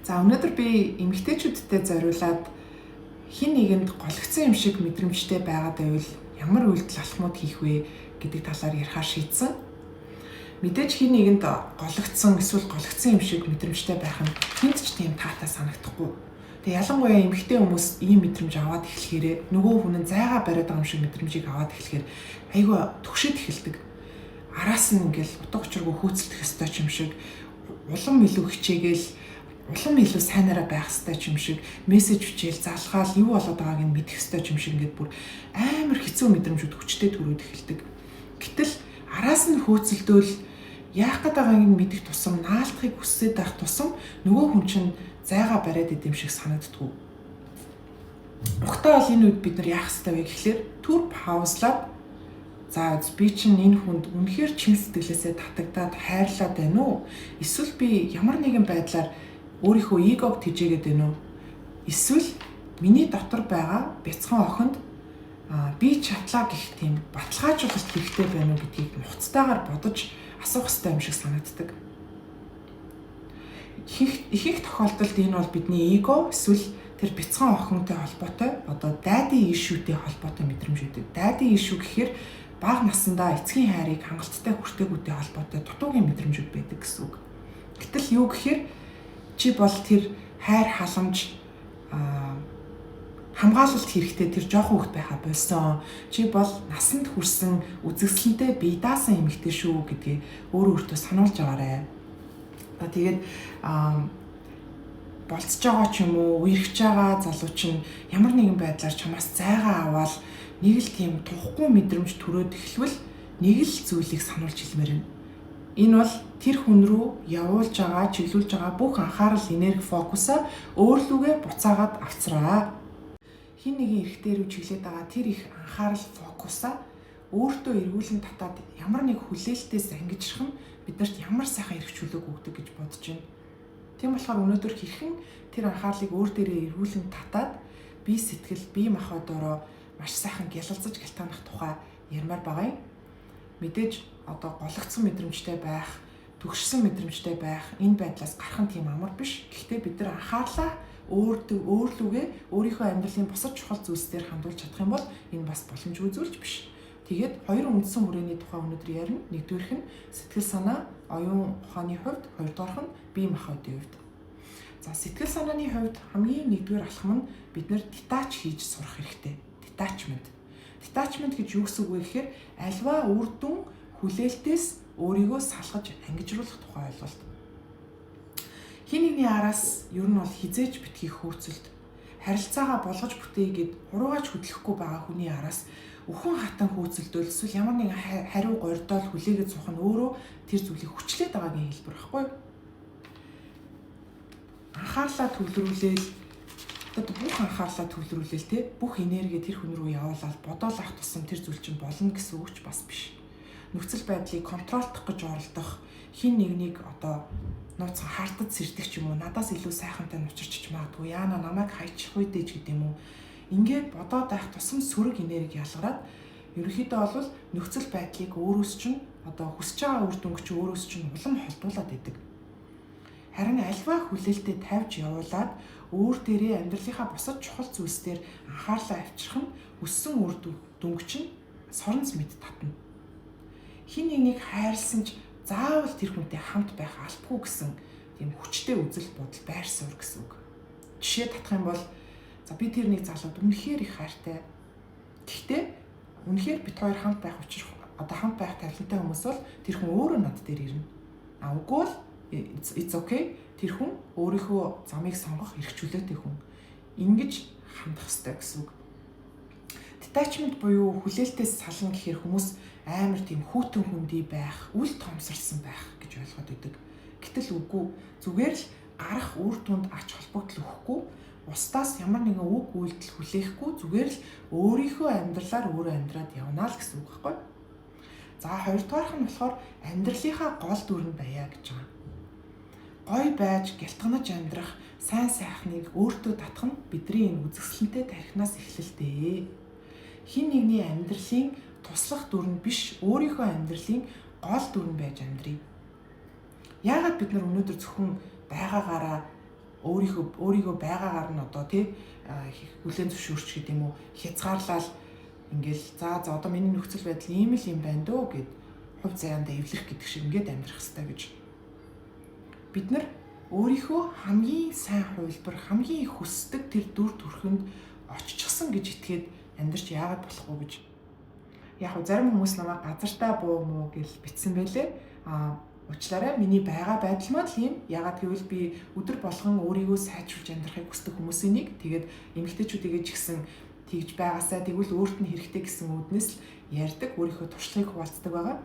За өнөөдөр би эмэгтэйчүүдтэй зориулаад хин нэгэнд гологцсон юм шиг мэдрэмжтэй байгаад байвал ямар үйлдэл алхмууд хийх вэ гэдэг талаар ярихаар шийдсэн. Мэдээж хин нэгэнд гологцсон эсвэл гологцсон юм шиг мэдрэмжтэй байх нь хэнд ч тийм таатай санагдахгүй. Тэгээ ялангуяа эмэгтэй хүмүүс ийм мэдрэмж аваад эхлэхээр нөгөө хүн нь зайгаа бариад байгаа юм шиг мэдрэмжийг аваад эхлэхээр айгүй түгшээд эхэлдэг. Араас нь ингээл утга учиргүй хөөцөлдөх ёстой юм шиг улам илүү хичээгээл улам илүү сайнараа байх ёстой юм шиг мессеж бичээл залгаал юу болоод байгааг нь мэдэх ёстой юм шиг ингээд бүр амар хэцүү мэдрэмжүүд хүчтэй төрөөд эхэлдэг. Гэтэл араас нь хөөцөлдөөл яах гээд байгааг нь мэдэх тусам наалтахыг хүсээд байх тусам нөгөө хүн чинь зайгаа бариад идэм шиг санагддгүй. Угтаа бол энэ үед бид нар яах ёстой вэ гэхлээр түр паузлаад за би чинь энэ хүнд үнэхээр чин сэтгэлээсээ татагдаад хайрлаад байна уу? Эсвэл би ямар нэгэн байдлаар өөрийнхөө эгог тэжээгээд байна уу? Эсвэл миний дотор байгаа бяцхан охинд би чатлаа гэх тийм баталгаажуулалт хэрэгтэй байна уу гэдгийг нухацтайгаар бодож асуух хэрэгтэй юм шиг санагддаг. Их тохиолдолд энэ бол бидний эго эсвэл тэр бяцхан охинтой холбоотой одоо дайдын ишүүтэй холбоотой мэдрэмжүүд. Дайдын ишүү гэхээр бага насндаа эцгийн хайрыг хангалттай хүртээгүүтэй холбоотой дутуугийн мэдрэмжүүд байдаг гэсэн үг. Гэтэл юу гэхээр чи бол тэр хайр халамж хамгаалалт хэрэгтэй тэр жоохон хөвгт байхаа болсон. Чи бол насанд хүрсэн үзэсгэлэнтэй бие даасан эмэгтэй шүү гэдгийг өөртөө сануулж аваарай. Тэгээд болцож байгаа ч юм уу, үерхэж байгаа залуу чинь ямар нэгэн байдлаар чамаас зайгаа аваад нэг л тийм тухгүй мэдрэмж төрөөд эхлвэл нэг л зүйлийг сануулж хэлмээр байна. Энэ бол тэр хүн рүү явуулж байгаа, чиглүүлж байгаа бүх анхаарал, энерги, фокусаа өөрлөгөө буцаагаад авцраа. Хин нэгэн эрэгтэй рүү чиглээд байгаа тэр их анхаарал, фокусаа өөртөө эргүүлэн татаад ямар нэг хүлээлтээс ангижрах нь биднэрт ямар сайхан эрх чөлөөг өгдөг гэж бодож байна. Тийм болохоор өнөөдөр хэрхэн тэр анхаарлыг өөр дээрээ эргүүлэн татаад бие сэтгэл, бие махбодороо маш сайхан гялалзаж гялтаанах тухай ярмаар байгаа юм. Мэдээж одоо гологцсон мэдрэмжтэй байх, түгшсэн мэдрэмжтэй байх энэ байдлаас гарах нь тийм амар биш. Гэхдээ бид нар анхаарлаа өөрлөгөө өөрийнхөө амьдралын бусад чухал зүйлсээр хандуулж чадах юм бол энэ бас боломжгүй зүйлч биш. Тэгээд хоёр үндсэн хүрээний тухай өнөөдөр ярина. Нэгдүгээрх нь сэтгэл санаа, оюун ухааны хувьд, хоёрдугаарх нь бие махбодын хувьд. За сэтгэл санааны хувьд хамгийн нэгдүгээр алхам нь бид нэр детач хийж сурах хэрэгтэй. Detachment гэж юу гэсэн үг вэ гэхээр альва үр дүн хүлээлтээс өөрийгөө салгаж ангижруулах тухай ойлголт. Хин нэгний араас ер нь бол хизээж битгий хөөцөлд харилцаагаа болгож бүтээгээд хуруугаач хөдлөхгүй байгаа хүний араас өхөн хатан хөөцөлдөөл эсвэл ямар нэгэн хариу гордоол хүлээгээд суух нь өөрөө тэр зүйлийг хүчлээд байгаагийн хэлбэр байхгүй юу? Анхаарлаа төвлөрүүлээл бүх анхаарлаа төвлөрүүлээл те бүх энерги тэр хүн рүү явуулаад бодоол авах тусам тэр зүйл чинь болно гэсэн үг ч бас биш. Нөхцөл байдлыг контролдох гэж оролдох хин нэгнийг одоо нууцхан хартад сэрдэг ч юм уу надаас илүү сайхантай нучирч магадгүй яана намайг хайчих үе дэж гэдэг юм уу. Ингээд бодоод байх тусам сөрөг энерги ялгараад ерөнхийдөө бол нөхцөл байдлыг өөрөөс чинь одоо хүсэж байгаа үр дүнг чи өөрөөс чинь улам холдуулаад идэг. Харин альва хүлээлтэд тавьж явуулаад өөр дээрээ амьдралынхаа бусад чухал зүйлс дээр анхаарлаа авчрах нь өссөн үр дүнг чинь соронц мэд татна. Хин нэгнийг хайрлсан ч заавал тэр хүнтэй хамт байх албагүй гэсэн тийм хүчтэй үзэл бодол байр суурь гэсэн үг. Жишээ татах юм бол за би тэр нэг залууд үнэхээр их хайртай. Гэхдээ үнэхээр бид хоёр хамт байх учрах одоо хамт байх тавилантай хүмүүс бол тэр хүн өөрөө над дээр ирнэ. Үгүй бол it's okay. Тэр хүн өөрийнхөө замыг сонгох эрх чөлөөтэй хүн. Ингэж хандах ёстой гэсэн үг. Detachment буюу хүлээлтээс сална гэхээр хүмүүс амар тийм хүүтэн хүндий байх, үл томсорсон байх гэж ойлгоод байдаг. Гэтэл үгүй. Зүгээр л гарах үр дүнд ач холбогдол өгөхгүй, устдаас ямар нэгэн үг үйлдэл хүлээхгүй зүгээр л өөрийнхөө амьдралаар өөрөө амьдраад явна л гэсэн үг байхгүй. За хоёрдугаарх нь болохоор амьдралынхаа гол дүр нь байя гэж байгаа. Гой байж гялтганаж амьдрах сайн сайхныг өөртөө татах нь бидний энэ үзэсгэлэнтэй тархинаас эхлэлтэй. Хин нэгний амьдралын туслах дүр нь биш өөрийнхөө амьдралын гол дүр нь байж амьдрий. Яагаад бид нар өнөөдөр зөвхөн байгаагаараа өөрийгөө байгаагаар нь одоо тий хүлээн зөвшөөрч гэдэг юм уу хязгаарлал ингээл за одоо миний нөхцөл байдал ийм л юм байна дөө гэд хувь заяандаа эвлэх гэдэг шиг ингээд амьдрах хэрэгтэй гэж. Бид нар өөрийнхөө хамгийн сайн хувилбар, хамгийн их хүсдэг тэр дүр төрхөнд оччихсан гэж итгээд амьдрч яагаад болохгүй гэж. Яг хөө зарим хүмүүс намайг газартаа буу муу гэж битсэн байлээ. Уучлаарай, миний байгаа байдал маань л юм. Яагаад гэвэл би өдөр болгон өөрийгөө сайжруулж амьдрахыг хүсдэг хүмүүсийн нэг. Тэгээд эмэгтэйчүүдийгээ ч гэсэн тэгж байгаасаа тэгвэл өөрт нь хэрэгтэй гэсэн үднэс л ярьдаг, өөрийнхөө туршлагыг хуваалцдаг байгаа.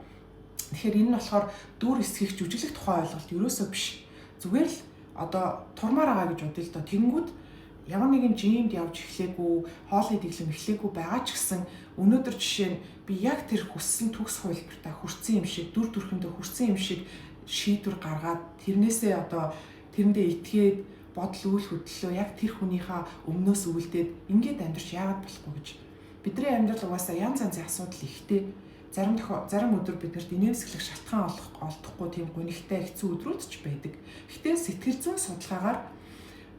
Тэгэхээр энэ нь болохоор дүр эсхийг жүжиглэх тухай ойлголт ерөөсөө биш. Зүгээр л одоо турмаар байгаа гэж бодъё л доо. Тэгэнгүүт ямар нэгэн жимд явж эхлэегүй, хоол идэглэм эхлэегүй байгаа ч гэсэн өнөөдөр жишээ нь би яг тэр хүссэн төгс хувилбартаа хүрсэн юм шиг, дүр төрхөндөө хүрсэн юм шиг шийдвэр гаргаад тэрнээсээ одоо тэрэндээ итгээд бодол үйл хөдлөлөө яг тэр хүнийхээ өмнөөс үлдээд ингээд амьдрч яагаад болохгүй гэж. Бидний амьдрал угаасаа янз янзын асуудал ихтэй. Зарим өдөр биднэрт инээмсэглэх шалтгаан олдохгүй тийм гонигтай хэцүү өдрүүд ч байдаг. Гэхдээ сэтгэл зүйн судалгаагаар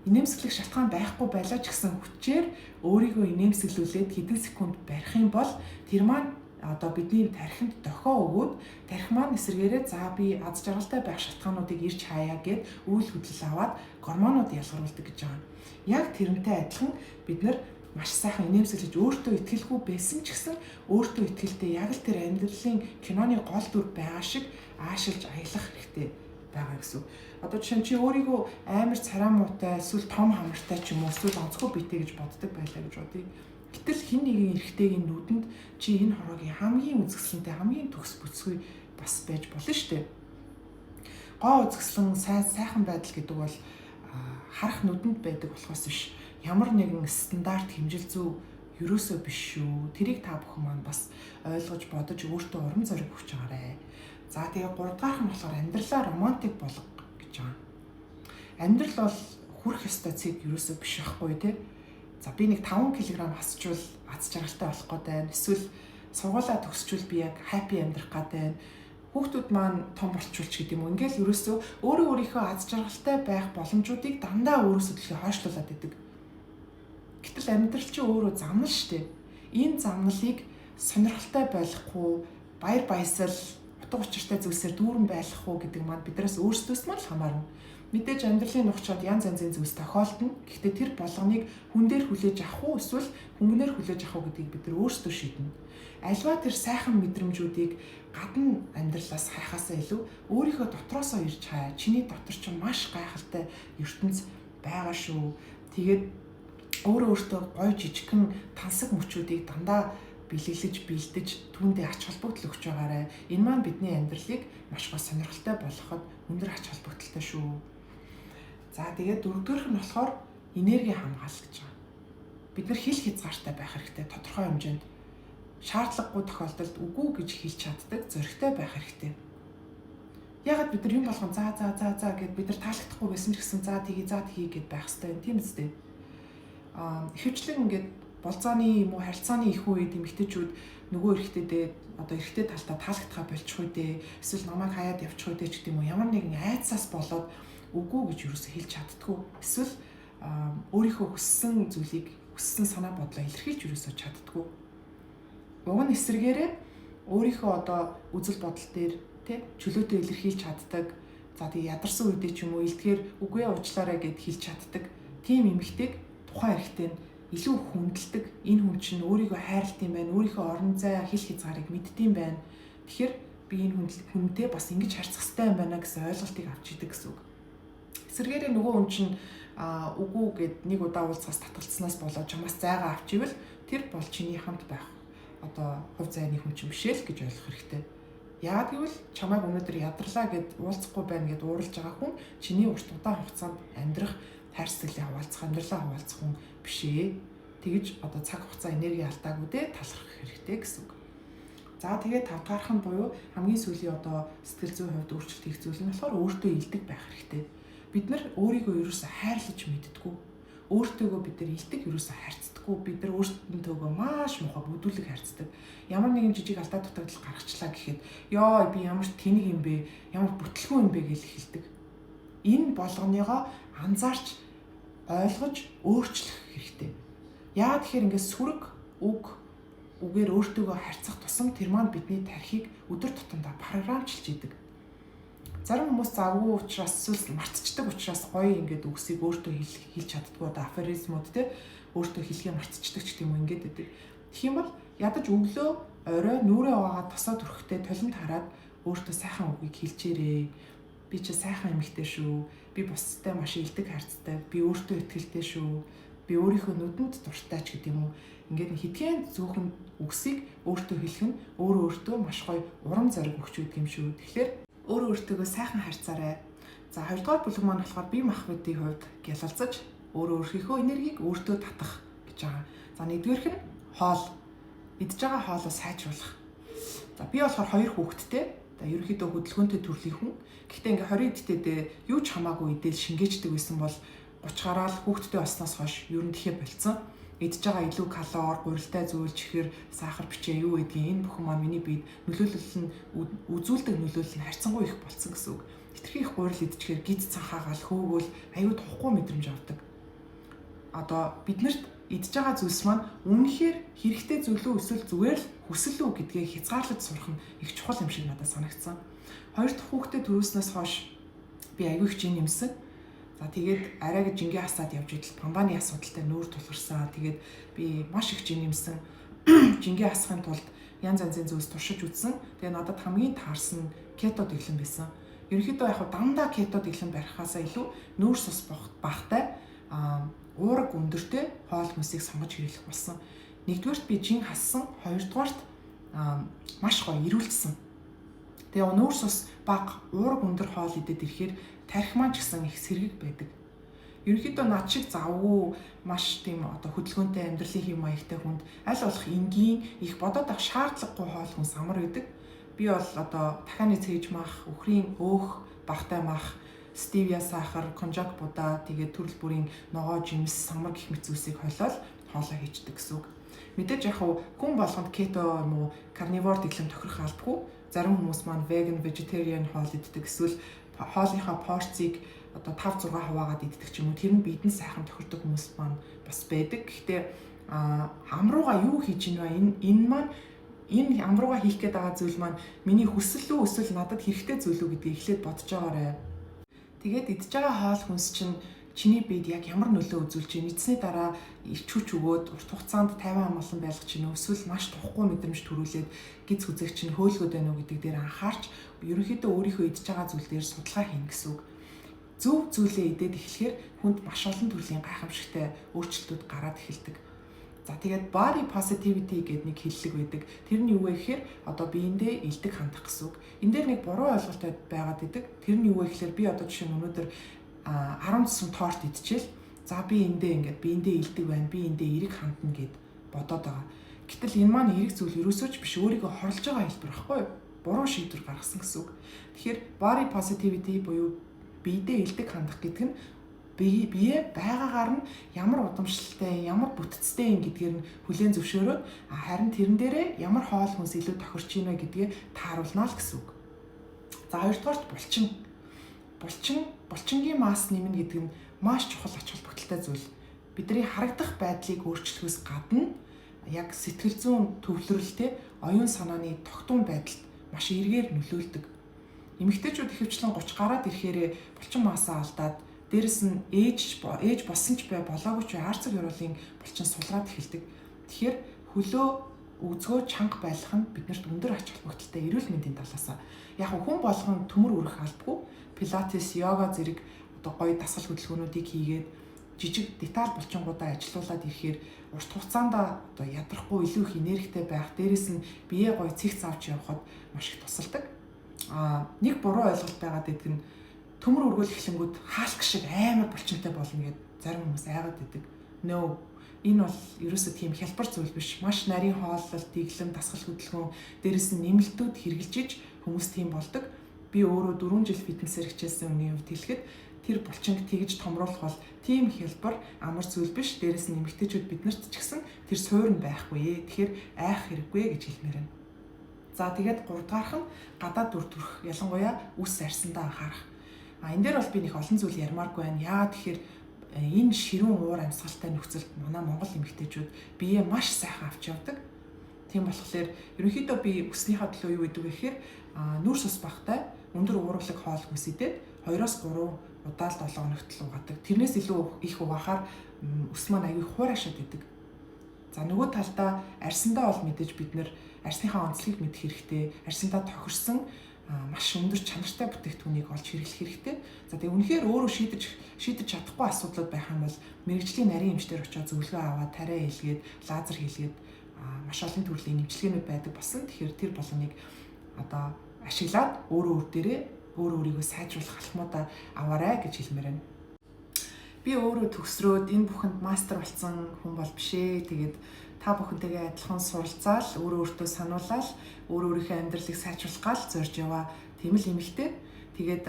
инээмсэглэх шалтгаан байхгүй байлаа ч гэсэн хүчээр өөрийгөө инээмсэглүүлээд хэдэн секунд барих юм бол тэр маань одоо бидний тархинд дохио өгөөд тархи маань эсэргээрээ за би аз жаргалтай байх шалтгаануудыг ирж хаяа гэд үйл хөдлөл аваад гормонууд ялгаруулдаг гэж байгаа. Яг тэрнтэй адилхан бид нар маш сайхан инээмсэглэж өөртөө итгэлгүй байсан ч гэсэн өөртөө итгэлтэй яг л тэр амьдралын киноны гол дүр байгаа шиг аашилж аялах хэрэгтэй байгаа гэсэн. Одоо жишээ нь чи өөрийгөө амар царай муутай эсвэл том хамартай ч юм уу эсвэл онцгой биетэй гэж боддог байлаа гэж бодъё. Гэтэл хин нэгэн эрэгтэйгийн нүдэнд чи энэ хороогийн хамгийн үзэсгэлэнтэй хамгийн төгс бүцгүй бас байж болно шүү дээ. Гоо үзэсгэлэн сайхан байдал гэдэг бол харах нүдэнд байдаг болохоос биш. Ямар нэгэн стандарт хэмжил зүй ерөөсөө биш шүү. Тэрийг та бүхэн маань бас ойлгож бодож өөртөө урам зориг өгч байгаарэ. За тэгээ 3 дахь нь болохоор амьдралаа романтик болго гэж байгаа. Амьдрал бол хүрх ёстой цэг ерөөсөө биш байхгүй тий. За би нэг 5 кг хасчвал аз жаргалтай болох гээд байна. Эсвэл сургуулаа төгсчвөл би яг happy амьдрах гээд байна. Хүүхдүүд маань том болчихвол ч гэдэг юм уу. Ингээл ерөөсөө өөрийнхөө аз жаргалтай байх боломжуудыг дандаа өөрөөсөө төлхий хойшлуулад идэг. Гэтэл амьдрал чинь өөрөө замнал шүү дээ. Энэ замналыг сонирхолтой байхгүй, баяр баясгал, утга учиртай зүйлсээр дүүрэн байх уу гэдэг маань биднээс өөрсдөөс маань л хамаарна. Мэдээж амьдралын нухчид янз янзын зүйлс тохиолдно. Гэхдээ тэр болгоныг хүн дээр хүлээж авах уу эсвэл хөнгөнөр хүлээж авах уу гэдгийг бид нар өөрсдөө шийднэ. Альва тэр сайхан мэдрэмжүүдийг гадна амьдралаас хайхаасаа илүү өөрийнхөө дотроосоо ирж хаа. Чиний дотор ч маш гайхалтай ертөнц байгаа шүү. Тэгээд өөртөө гой жижигхэн тансаг мөчүүдийг дандаа бэлэглэж, бэлдэж түүндээ ач холбогдол өгч байгаарай. Энэ маань бидний амьдралыг маш гоо сонирхолтой болгоход өндөр ач холбогдолтой шүү. За тэгээд дөрөвдүгээрх нь болохоор энерги хамгаалал гэж байна. Бид нар хил хязгаартай байх хэрэгтэй. Тодорхой хэмжээнд шаардлагагүй тохиолдолд үгүй гэж хэлж чаддаг зоригтой байх хэрэгтэй. Ягаад бид нар юм болгон за гэд бид нар таалагдахгүй байсан ч гэсэн за тгий гэд байх хэрэгтэй. Тийм үстэй. Ихэвчлэн ингээд болцооны юм уу харилцааны их үед эмэгтэйчүүд нөгөө эрэгтэйдээ одоо эрэгтэй талтаа таалагдхаа болчих үедээ эсвэл намайг хаяад явчих үедээ ч гэдэг юм уу ямар нэгэн айцаас болоод үгүй гэж юусоо хэлж чаддгүй эсвэл өөрийнхөө хүссэн зүйлийг хүссэн санаа бодлоо илэрхийлж юусоо чаддгүй. Уг нь эсрэгээрээ өөрийнхөө одоо үзэл бодол дээр тий чөлөөтэй илэрхийлж чаддаг. За тий ядарсан үедээ ч юм уу илтгэр үгүй уучлаарай гэд хэлж чаддаг. Тийм эмэгтэйг тухайн эрэгтэй нь илүү хүндэлдэг. Энэ хүн чинь өөрийгөө хайрлт юм байна. Өөрийнхөө орон зай хил хязгаарыг мэддэм байна. Тэгэхээр би энэ хүнтэй бас ингэж харьцах хэрэгтэй юм байна гэсэн ойлголтыг авч идэг гэсэн үг. Эсвэргээрээ нөгөө хүн чинь үгүй гэд нэг удаа уулзгаас татгалцснаас болоод чамаас зайгаа авчивэл тэр бол чиний хамт байх одоо хувь зайны хүн чинь биш л гэж ойлгох хэрэгтэй. Яагаад гэвэл чамайг өнөөдөр ядарлаа гэд уулзахгүй байна гэд ууралж байгаа хүн чиний урт удаан хугацаанд амьдрах хайрцаглалаа хаваалцах, амьдралаа хаваалцах хүн биш ээ. Тэгэж одоо цаг хугацаа энерги алдаагүй дээ талархах хэрэгтэй гэсэн үг. За тэгээд 5 дахь нь буюу хамгийн сүүлийн одоо сэтгэл зүйн хувьд өөрчлөлт хийх зүйл нь болохоор өөртөө илдэг байх хэрэгтэй. Бид нар өөрийгөө ерөөсөө хайрлаж мэддэггүй. Өөртөөгөө бид нар илдэг ерөөсөө хайрцдаггүй. Бид нар өөртөөгөө маш муухай бүдүүлэг хайрцдаг. Ямар нэгэн жижиг алдаа дутагдал гаргачлаа гэхэд ёо би ямар тэнэг юм бэ? Ямар бүтлгүй юм бэ гэж хэлдэг. Энэ болгоныгоо анзаарч ойлгож өөрчлөх хэрэгтэй. Яагаад тэгэхээр ингээд сүрэг үгээр өөртөөгөө харьцах тусам тэр маань бидний тархийг өдөр тутамдаа програмчлж идэг. Зарим хүмүүс завгүй учраас эсвэл мартчихдаг учраас гоё ингээд үгсийг өөртөө хэлж чаддгүй одоо афоризмууд те өөртөө хэлхээ мартчихдаг ч гэдэм үү ингээд байдаг. Тэгэх юм бол ядаж өглөө орой нүрээ угаагаад тосоо төрөхтэй толимд хараад өөртөө сайхан үгийг хэлжээрээ. Би чи сайхан эмэгтэй шүү. Би бусдтай маш илдэг харцтай. Би өөртөө итгэлтэй шүү. Би өөрийнхөө нүдэнд дуртай ч гэдэм үү. Ингээд хэдхэн зөвхөн үгсийг өөртөө хэлэх нь өөртөө маш гоё урам зориг өгч өгдөг юм шүү. Тэгэхээр өөртөөгөө сайхан харьцаарай. За хоёрдугаар бүлэг маань болохоор бие махбодын хувьд гялалзаж өөрийнхөө энергийг өөртөө татах гэж байгаа. За нэгдүгээрх нь хоол. Идж байгаа хоолоо сайжруулах. За би болохоор 2 хүүхэдтэй. За ерөнхийдөө хөдөлгөөнтэй төрлийн хүн. Гэхдээ ингээ 20 эдтэйдээ юу ч хамаагүй идэл шингээчдэг байсан бол 30 гараал хүүхэдтэй болсноос хойш ер нь тэхээ болцсон. Идж байгаа илүү калори, гурилтай зүйл, чихэр, сахар бичээ юу гэдгийг энэ бүхэн маань миний биед нөлөөлөл нь үзүүлдэг нөлөөлөл нь харьцангуй их болцсон гэсэн үг. Хитрхи их гурил идчихээр гид цанхаагаал хөөгөөл аюу тухгүй мэдрэмж авдаг. Одоо биднэрт идж байгаа зүйлс маань үнэхээр хэрэгтэй зүйл үү эсвэл зүгээр л хүсэл үү гэдгээ хязгаарлаж сурах нь их чухал юм шиг надад санагдсан. Хоёр дахь хүүхдээ төрүүлснээс хойш би аюу их жин нэмсэн. За тэгээд арайг жингээ хасаад явж идэл памбаны асуудалтай нүүр тулгарсан. Тэгээд би маш их жин нэмсэн. Жингээ хасахын тулд янз янзын зүйлс туршиж үзсэн. Тэгээд надад хамгийн таарсан кето дэглэм байсан. Ерөнхийдөө яг дандаа кето дэглэм барихаасаа илүү нүүр сус багтай уураг өндөртэй хоол хүнсийг сонгож хэрэглэх болсон. Нэгдүгээрт би жин хассан, хоёрдугаарт маш гоё ирүүлсэн. Тэгээ нүүр сус бага уураг өндөр хоол идэд ирэхээр тархи маань ч гэсэн их сэргэг байдаг. Ерөнхийдөө над шиг завгүй маш тийм одоо хөдөлгөөнтэй амьдралын хэм маягтай хүнд аль болох энгийн их бодоод авах шаардлагагүй хоол хүнс амар байдаг. Би бол одоо дахианы цээж мах, үхрийн өөх, багтай мах, стевиа сахар, конжак будаа, тэгээд төрөл бүрийн ногоо, жимс, самар гэх мэт зүйлсийг холиол хоолоо хийждэг гэсэн үг. Мэдээж яг хүн болгонд кето юм уу, карнивор дэглэм тохирох албагүй. Зарим хүмүүс маань vegan, vegetarian хоол иддэг эсвэл хоолныхаа порцийг одоо 5-6 хуваагаад иддэг ч юм уу. Тэр нь бидэнд сайхан тохирдог хүмүүс маань бас байдаг. Гэхдээ амрууга юу хийж ийн вэ? Энэ маань энэ амрууга хийх гээд байгаа зүйл маань миний хүсэл үү эсвэл надад хэрэгтэй зүйл үү гэдгийг эхлээд бодож байгаарай. Тэгээд идж байгаа хоол хүнс чинь чиний биед яг ямар нөлөө үзүүлж байна? Эцсийн дараа ирчүүч өгөөд урт хугацаанд тайван амгалан байлгах чинь эсвэл маш тухгүй мэдрэмж төрүүлээд гиз хүзэг чинь хөөлгөд байна уу гэдэг дээр анхаарч ерөнхийдөө өөрийнхөө идж байгаа зүйл дээр судалгаа хийнэ гэсэн үг. Зөв зүйлээ идээд эхлэхээр хүнд маш олон төрлийн гайхамшигтай өөрчлөлтүүд гараад эхэлдэг. За тэгээд body positivity гэдэг нэг хэллэг байдаг. Тэр нь юу вэ гэхээр одоо биендээ илдэг хандах гэсэн үг. Энд дээр нэг буруу ойлголт байгаад идэг. Тэр нь юу вэ гэхээр би одоо жишээ нь өнөөдөр 10 цэсэм торт идчихэл за би биендээ илдэг байна, би эндээ эрэг хандна гэд бодоод байгаа. Гэтэл энэ маань эрэг зүйл ерөөсөө ч биш, өөрийгөө хорлож байгаа хэлбэр байхгүй юу? Буруу шийдвэр гаргасан гэсэн үг. Тэгэхээр body positivity буюу биедээ илдэг хандах гэдэг нь бие байгаагаар нь ямар удамшлалтай, ямар бүтцтэй юм гэдгээр нь хүлээн зөвшөөрөөд харин тэрэн дээрээ ямар хоол хүнс илүү тохирч ийнэ гэдгээ тааруулнаа л гэсэн үг. За хоёрдугаарт булчингийн масс нэмнэ гэдэг нь маш чухал ач холбогдолтой зүйл. Бидний харагдах байдлыг өөрчлөхөөс гадна яг сэтгэл зүйн төвлөрөлтэй оюун санааны тогтун байдалд маш эргээр нөлөөлдөг. Эмэгтэйчүүд ихэвчлэн 30 гараад ирэхээр булчин массаа алдаад дээрэс нь ээж болсон ч болоогүй ч арцаг ёроолын булчин сулраад эхэлдэг. Тэгэхээр хөлөө үзгөө чанга байлгах нь биднэрт өндөр ач холбогдолтой эрүүл мэндийн талаасаа яг хүн болгон төмөр үрэх албагүй пилатес, йога зэрэг одоо гоё дасгал хөдөлгөөнүүдийг хийгээд жижиг деталь булчингуудаа ажилуулад ирэхээр урт хугацаанд одоо ядрахгүй илүү их энергитэй байх, дээрэс нь бие гоё цэгц авч явахад маш их тусалдаг. Нэг буруу ойлголт байгаад байдаг нь төмөр өргөл эхлэнгүүд хаалт шиг амар булчинтай болно гэд зарим хүмүүс айгаад байдаг. No. Энэ бол ерөөсөө тийм хялбар зүйл биш. Маш нарийн хооллолт, дэглэм, дасгал хөдөлгөөн, дээрэс нь нэмэлтүүд хэрэгжилж хүмүүс тийм болдог. Би өөрөө 4 жил фитнесээр хичээсэн үеийн үед хэлэхэд тэр булчинг тэгж томруулах бол тийм хялбар амар зүйл биш. Дээрэс нь эмэгтэйчүүд биднэрт ч гэсэн тэр суурь нь байхгүй. Тэгэхээр айх хэрэггүй гэж хэлмээр байна. За тэгээд 3 дахь нь гадаад дүр төрх, ялангуяа үс арьсандаа анхаарах. Энэ дээр бол би нэг олон зүйл ярмааргүй байна. Яагаад тэгэхээр энэ ширүүн уур амьсгалтай нөхцөлд манай Монгол эмэгтэйчүүд биеэ маш сайхан авч явдаг. Тийм болохоор ерөнхийдөө би өснийхээ төлөө юу гэдэг вэ гэхээр нүүрс ус багтай өндөр уурлаг хоол хүнс идээд 2-3 удаа л 7 хоногт л угаадаг. Тэрнээс илүү их угаахаар өс маань аягүй хуурайшаад идэг. За нөгөө талдаа арьсандаа бол мэдээж бид нэр арьсныхаа онцлогийг мэдэх хэрэгтэй. Арьсандаа тохирсон маш өндөр чанартай бүтээгдэхүүнийг олж хэрэглэх хэрэгтэй. За тэгээ үнэхээр өөрөө шийдэж чадахгүй асуудлууд байх юм бол мэрэгжлийн нарийн эмчтэр очиод зөвлөгөө аваад тариа хийлгээд лазер хийлгээд маш олон төрлийн нэмчилгээнүүд байдаг болсон. Тэгэхээр тэр болгоныг одоо ашиглаад өөрийгөө сайжруулах алхмуудаа аваарай гэж хэлмээр байна. Би өөрөө төгсрөөд энэ бүхэнд мастер болсон хүн бол биш ээ. Тэгээд та бүхэнтэйгээ адилхан суралцаал, өөртөө сануулаад, өөрийнхөө амьдралыг сайжруулах гал зорж яваа. Тийм л эмэгтэй. Тэгээд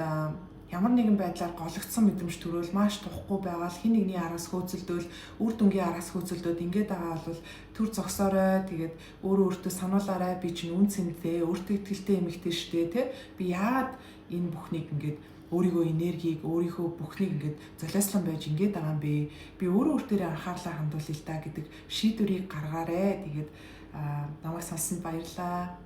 ямар нэгэн байдлаар гологдсон мэдрэмж төрөөл маш тухгүй байгаа л хин нэгний араас хөөцөлдөөл, үр дүнгийн араас хөөцөлдөөд ингээд байгаа бол төр зогсоорой. Тэгээд өөртөө сануулаарай. Би чинь үн цэнтэй, өөртөө итгэлтэй эмэгтэй шүү дээ, тэ. Би яагаад энэ бүхнийг ингээд өөрийнхөө энергийг, өөрийнхөө бүхнийг ингээд золиослон байж ингээд байгаа юм бэ? Би өөртөө анхаарлаа хандуулъя л да гэдэг шийдвэрийг гаргаарэ. Тэгээд намайг сонссонд баярлалаа.